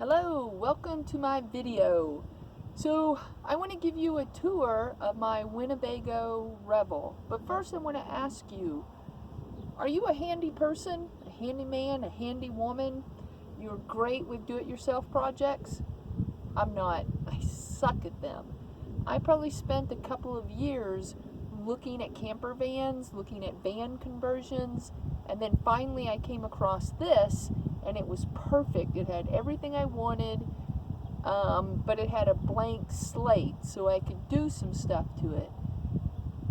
Hello, welcome to my video. So I want to give you a tour of my Winnebago Revel. But first I want to ask you, are you a handy person, a handyman, a handy woman? You're great with do-it-yourself projects? I'm not. I suck at them. I probably spent a couple of years looking at camper vans, looking at van conversions, and then finally I came across this and it was perfect. It had everything I wanted, but it had a blank slate so I could do some stuff to it.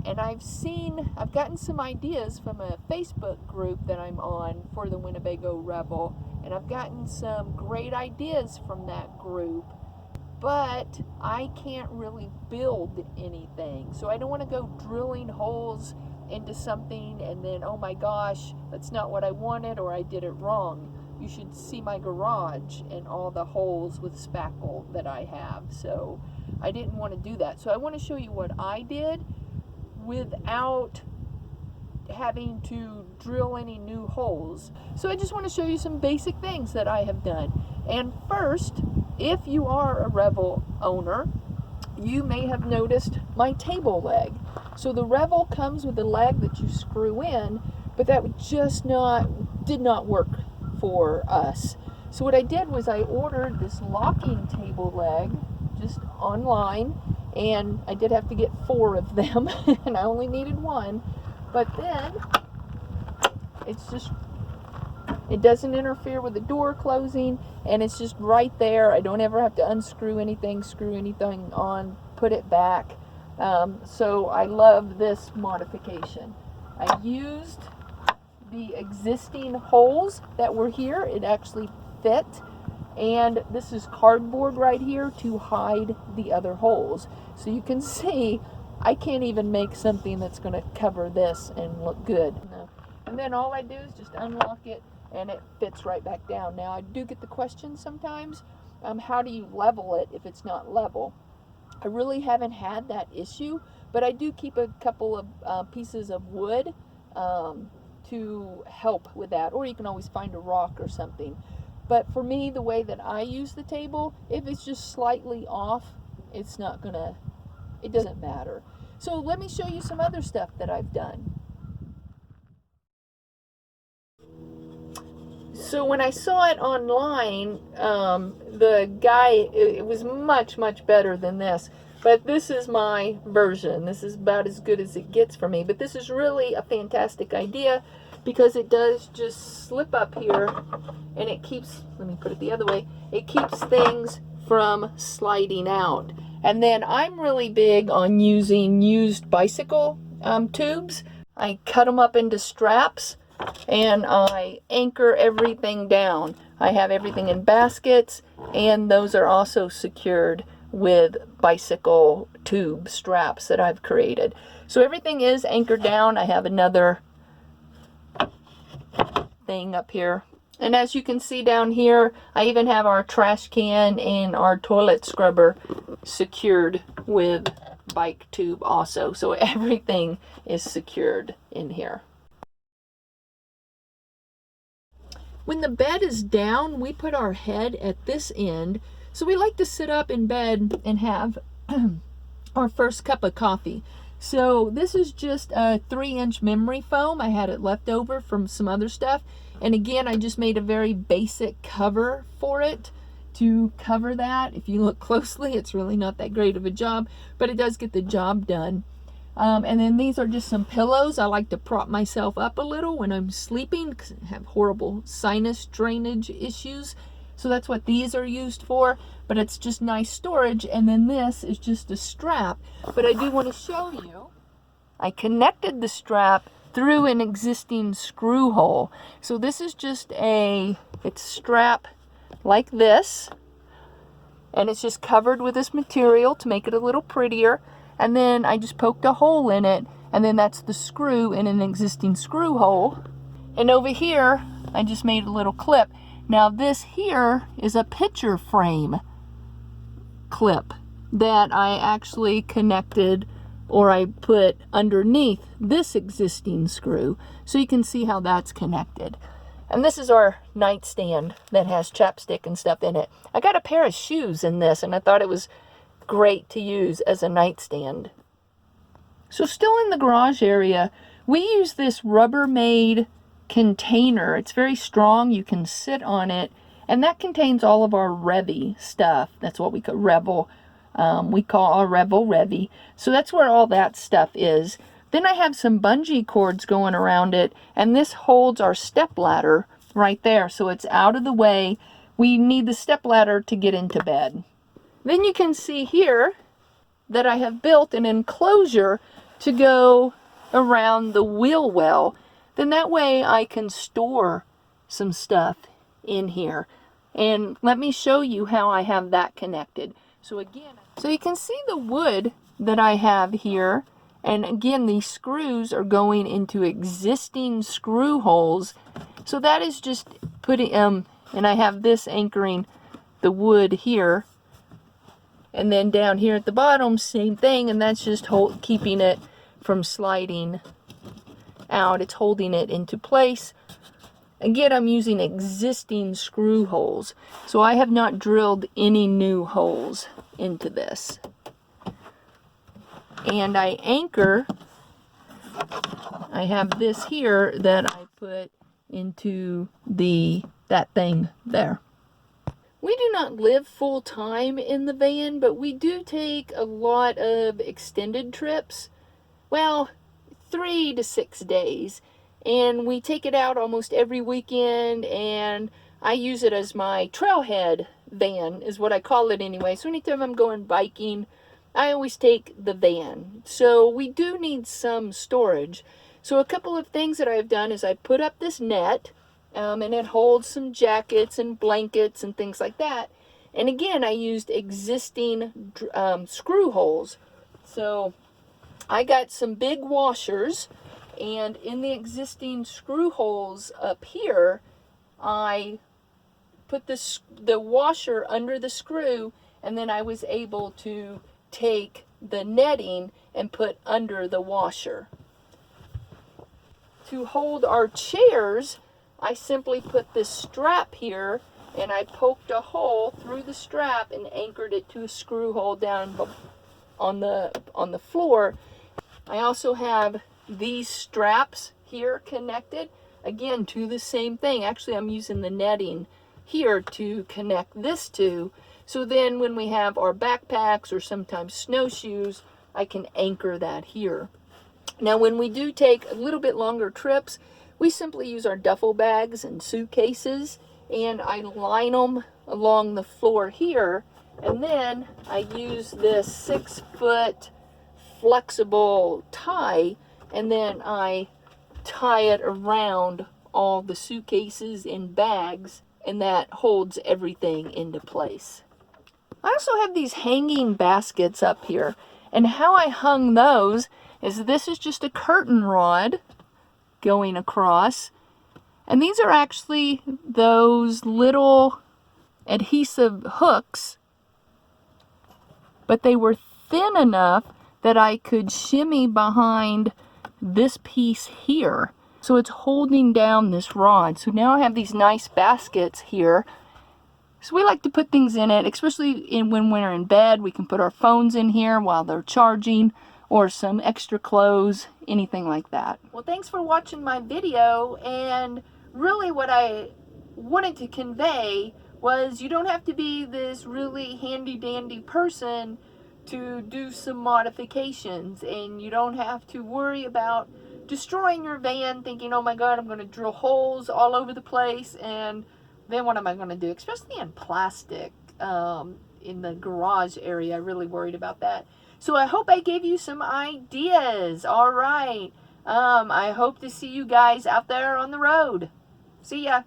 And I've gotten some ideas from a Facebook group that I'm on for the Winnebago Revel, and I've gotten some great ideas from that group, but I can't really build anything. So I don't want to go drilling holes into something and then, oh my gosh, that's not what I wanted, or I did it wrong. You should see my garage and all the holes with spackle that I have. So I didn't want to do that. So I want to show you what I did without having to drill any new holes. So I just want to show you some basic things that I have done. And first, if you are a Revel owner, you may have noticed my table leg. So the Revel comes with a leg that you screw in, but that did not work for us. So what I did was I ordered this locking table leg just online, and I did have to get 4 of them and I only needed 1, but then it doesn't interfere with the door closing, and it's just right there. I don't ever have to unscrew anything, screw anything on, put it back. So I love this modification. I used the existing holes that were here. It actually fit, and this is cardboard right here to hide the other holes. So you can see I can't even make something that's going to cover this and look good. And then all I do is just unlock it and it fits right back down. Now I do get the question sometimes, how do you level it if it's not level? I really haven't had that issue, but I do keep a couple of pieces of wood to help with that, or you can always find a rock or something. But for me, the way that I use the table, if it's just slightly off, it doesn't matter. So let me show you some other stuff that I've done. So when I saw it online, the guy, it was much, much better than this. But this is my version. This is about as good as it gets for me. But this is really a fantastic idea because it does just slip up here and it keeps, let me put it the other way, it keeps things from sliding out. And then I'm really big on using used bicycle tubes. I cut them up into straps and I anchor everything down. I have everything in baskets, and those are also secured with bicycle tube straps that I've created. So everything is anchored down. I have another thing up here. And as you can see down here, I even have our trash can and our toilet scrubber secured with bike tube also. So everything is secured in here. When the bed is down, we put our head at this end. So we like to sit up in bed and have our first cup of coffee. So this is just a 3-inch memory foam. I had it left over from some other stuff. And again, I just made a very basic cover for it to cover that. If you look closely, it's really not that great of a job, but it does get the job done. And then these are just some pillows. I like to prop myself up a little when I'm sleeping because I have horrible sinus drainage issues. So that's what these are used for, but it's just nice storage. And then this is just a strap. But I do want to show you, I connected the strap through an existing screw hole. So this is just it's strap like this, and it's just covered with this material to make it a little prettier. And then I just poked a hole in it, and then that's the screw in an existing screw hole. And over here, I just made a little clip. Now this here is a picture frame clip that I actually connected, or I put underneath this existing screw, so you can see how that's connected. And this is our nightstand that has chapstick and stuff in it. I got a pair of shoes in this, and I thought it was great to use as a nightstand. So still in the garage area, we use this Rubbermaid container. It's very strong. You can sit on it, and that contains all of our Revy stuff. That's what we call Revel. We call our Revel Revy. So that's where all that stuff is. Then I have some bungee cords going around it, and this holds our step ladder right there. So it's out of the way. We need the step ladder to get into bed. Then you can see here that I have built an enclosure to go around the wheel well. Then that way I can store some stuff in here. And let me show you how I have that connected. So again, so you can see the wood that I have here. And again, these screws are going into existing screw holes. So that is just putting, and I have this anchoring the wood here. And then down here at the bottom, same thing, and that's just keeping it from sliding out. It's holding it into place. Again, I'm using existing screw holes, so I have not drilled any new holes into this. And I anchor, I have this here that I put into that thing there. We do not live full-time in the van, but we do take a lot of extended trips. Well, 3 to 6 days. And we take it out almost every weekend, and I use it as my trailhead van, is what I call it anyway. So anytime I'm going biking, I always take the van. So we do need some storage. So a couple of things that I've done is I put up this net, and it holds some jackets and blankets and things like that. And again, I used existing screw holes. So I got some big washers, and in the existing screw holes up here, I put the washer under the screw, and then I was able to take the netting and put under the washer. To hold our chairs, I simply put this strap here, and I poked a hole through the strap and anchored it to a screw hole down on the floor. I also have these straps here connected, again, to the same thing. Actually, I'm using the netting here to connect this to. So then when we have our backpacks or sometimes snowshoes, I can anchor that here. Now, when we do take a little bit longer trips, we simply use our duffel bags and suitcases, and I line them along the floor here, and then I use this 6-foot flexible tie, and then I tie it around all the suitcases and bags, and that holds everything into place. I also have these hanging baskets up here, and how I hung those is this is just a curtain rod going across, and these are actually those little adhesive hooks, but they were thin enough that I could shimmy behind this piece here. So it's holding down this rod. So now I have these nice baskets here. So we like to put things in it, especially when we're in bed. We can put our phones in here while they're charging, or some extra clothes, anything like that. Well, thanks for watching my video, and really what I wanted to convey was you don't have to be this really handy-dandy person to do some modifications, and you don't have to worry about destroying your van thinking, oh my god, I'm going to drill holes all over the place, and then what am I going to do? Especially in plastic, in the garage area, I'm really worried about that. So I hope I gave you some ideas. All right. I hope to see you guys out there on the road. See ya.